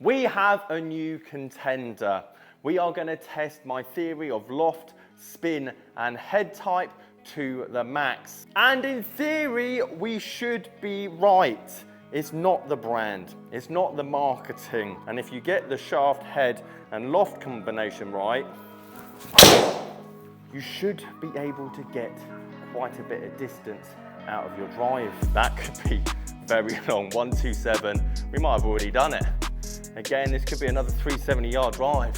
We have a new contender. We are going to test my theory of loft, spin and head type to the max. And in theory, we should be right. It's not the brand, it's not the marketing. And if you get the shaft, head and loft combination right, you should be able to get quite a bit of distance out of your drive. That could be very long, 127. We might have already done it. Again, this could be another 370-yard drive.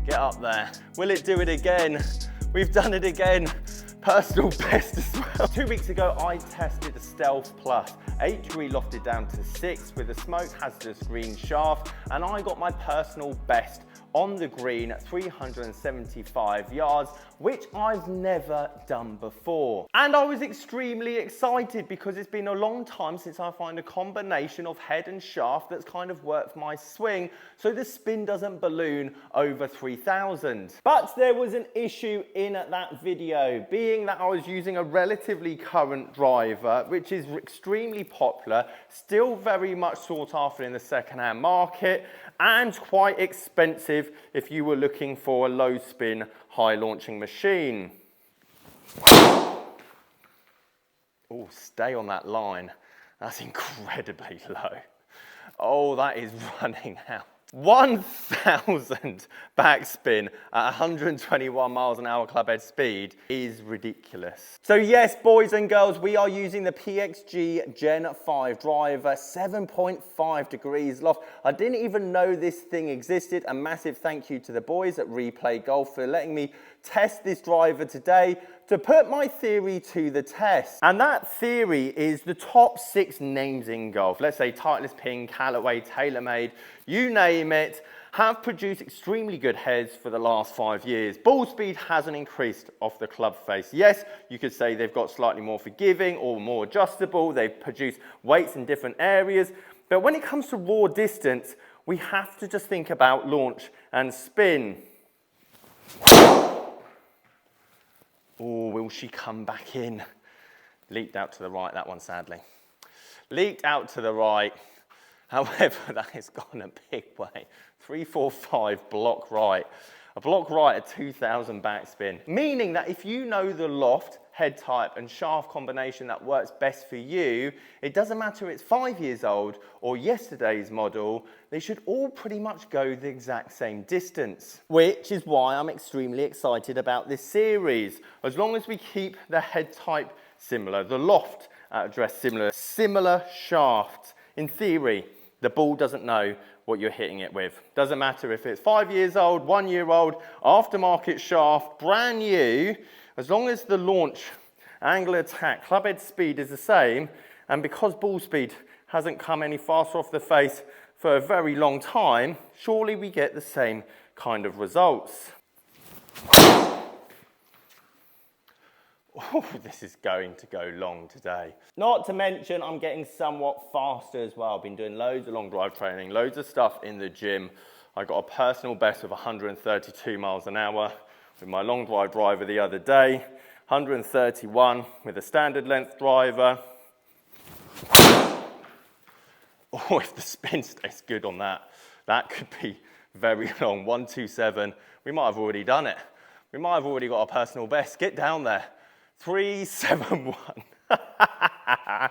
Get up there. Will it do it again? We've done it again. Personal best as well. 2 weeks ago, I tested the Stealth Plus, 8-degree lofted down to 6 with a smoke hazardous green shaft, and I got my personal best on the green, 375 yards, which I've never done before. And I was extremely excited because it's been a long time since I find a combination of head and shaft that's kind of worked for my swing, so the spin doesn't balloon over 3,000. But there was an issue in that video, being that I was using a relatively current driver, which is extremely popular, still very much sought after in the second-hand market, and quite expensive if you were looking for a low spin, high launching machine. Oh, stay on that line. That's incredibly low. Oh, that is running out. 1,000 backspin at 121 miles an hour club head speed is ridiculous. So yes, boys and girls, we are using the PXG Gen 5 driver, 7.5 degrees loft. I didn't even know this thing existed. A massive thank you to the boys at Replay Golf for letting me test this driver today to put my theory to the test. And that theory is the top 6 names in golf. Let's say Titleist, Ping, Callaway, TaylorMade, you name it, have produced extremely good heads for the last 5 years. Ball speed hasn't increased off the club face. Yes, you could say they've got slightly more forgiving or more adjustable. They've produced weights in different areas. But when it comes to raw distance, we have to just think about launch and spin. Oh, will she come back in? Leaked out to the right, that one, sadly. Leaked out to the right. However, that has gone a big way. 345 block right. A block right at 2,000 backspin. Meaning that if you know the loft, head type and shaft combination that works best for you, it doesn't matter if it's 5 years old or yesterday's model, they should all pretty much go the exact same distance. Which is why I'm extremely excited about this series. As long as we keep the head type similar, the loft address similar shaft, in theory, the ball doesn't know what you're hitting it with. Doesn't matter if it's 5 years old, 1 year old, aftermarket shaft, brand new, as long as the launch, angle attack, club head speed is the same, and because ball speed hasn't come any faster off the face for a very long time, surely we get the same kind of results. Oh, this is going to go long today. Not to mention, I'm getting somewhat faster as well. I've been doing loads of long drive training, loads of stuff in the gym. I got a personal best of 132 miles an hour with my long drive driver the other day, 131 with a standard length driver. Oh, if the spin stays good on that, that could be very long, 127. We might have already done it. We might have already got a personal best. Get down there. 371.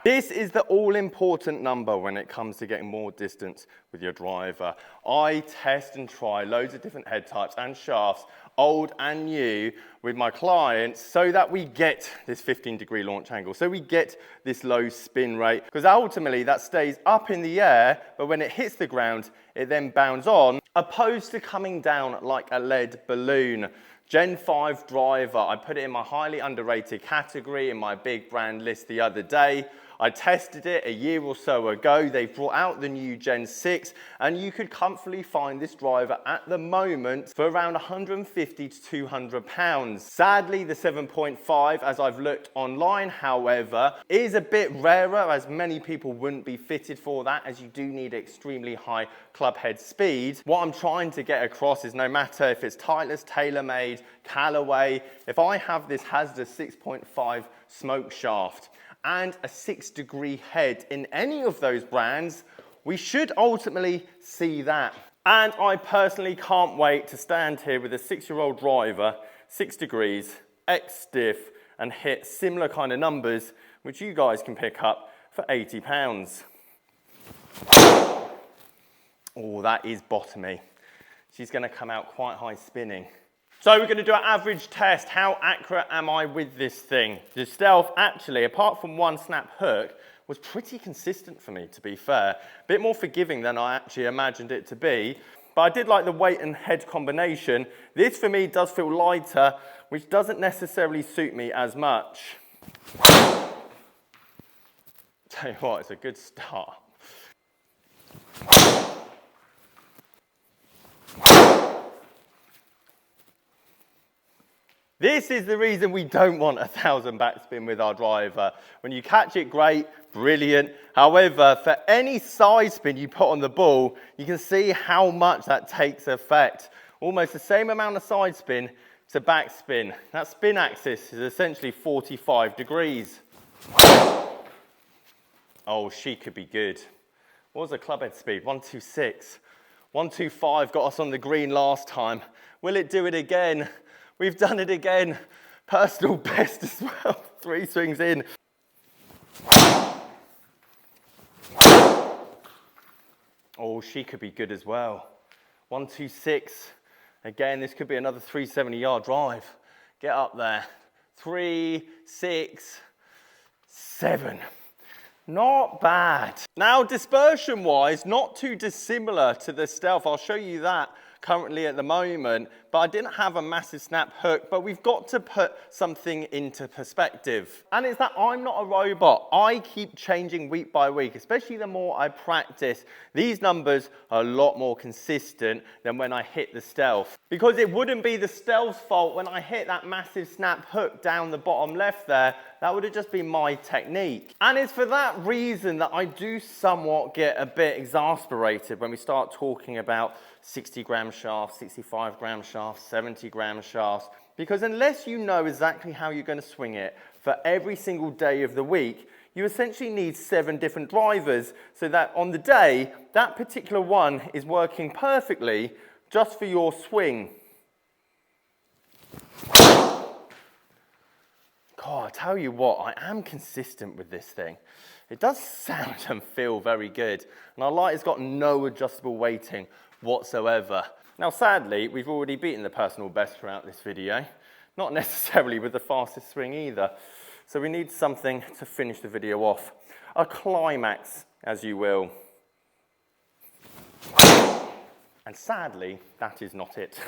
This is the all-important number when it comes to getting more distance with your driver. I test and try loads of different head types and shafts, old and new, with my clients so that we get this 15-degree launch angle, so we get this low spin rate, because ultimately that stays up in the air, but when it hits the ground, it then bounds on, opposed to coming down like a lead balloon. Gen 5 driver, I put it in my highly underrated category in my big brand list the other day. I tested it a year or so ago. They've brought out the new Gen 6, and you could comfortably find this driver at the moment for around 150 to 200 pounds. Sadly, the 7.5, as I've looked online, however, is a bit rarer, as many people wouldn't be fitted for that, as you do need extremely high club head speed. What I'm trying to get across is no matter if it's Titleist, TaylorMade, Callaway, if I have this hazardous 6.5 smoke shaft and a 6-degree head in any of those brands, we should ultimately see that. And I personally can't wait to stand here with a 6-year-old driver, 6 degrees, X stiff, and hit similar kind of numbers, which you guys can pick up for £80. Oh, that is bottomy. She's going to come out quite high spinning. So we're going to do an average test. How accurate am I with this thing? The stealth, actually, apart from one snap hook, was pretty consistent for me, to be fair. A bit more forgiving than I actually imagined it to be. But I did like the weight and head combination. This, for me, does feel lighter, which doesn't necessarily suit me as much. Tell you what, it's a good start. This is the reason we don't want 1,000 backspin with our driver. When you catch it, great, brilliant. However, for any side spin you put on the ball, you can see how much that takes effect. Almost the same amount of side spin to backspin. That spin axis is essentially 45 degrees. Oh, she could be good. What was the club head speed? 126. 125 got us on the green last time. Will it do it again? We've done it again. Personal best as well. 3 swings in. Oh, she could be good as well. 126. Again, this could be another 370-yard drive. Get up there. 3, 6, 7. Not bad. Now, dispersion-wise, not too dissimilar to the stealth. I'll show you that currently at the moment, but I didn't have a massive snap hook, but we've got to put something into perspective. And it's that I'm not a robot. I keep changing week by week, especially the more I practice. These numbers are a lot more consistent than when I hit the stealth. Because it wouldn't be the stealth's fault when I hit that massive snap hook down the bottom left there. That would have just been my technique. And it's for that reason that I do somewhat get a bit exasperated when we start talking about 60-gram shafts, 65-gram shafts, 70-gram shafts, because unless you know exactly how you're going to swing it for every single day of the week, you essentially need 7 different drivers so that on the day, that particular one is working perfectly just for your swing. God, I tell you what, I am consistent with this thing. It does sound and feel very good, and I like it's got no adjustable weighting whatsoever. Now, sadly, we've already beaten the personal best throughout this video, not necessarily with the fastest swing either. So we need something to finish the video off. A climax, as you will. And sadly, that is not it.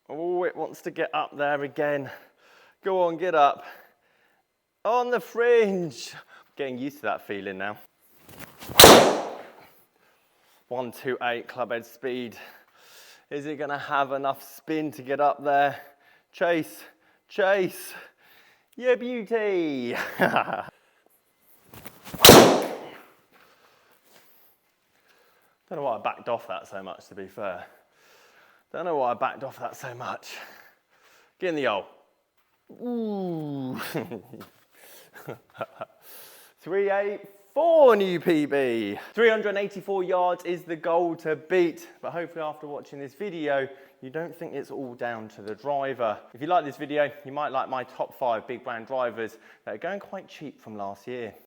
Oh, it wants to get up there again. Go on, get up. On the fringe. Getting used to that feeling now. 128 club head speed. Is it going to have enough spin to get up there? Chase, chase. Yeah, beauty. Don't know why I backed off that so much, to be fair. Don't know why I backed off that so much. Get in the hole. Ooh. 384 new PB. 384 yards is the goal to beat, but hopefully after watching this video, you don't think it's all down to the driver. If you like this video, you might like my top 5 big brand drivers that are going quite cheap from last year.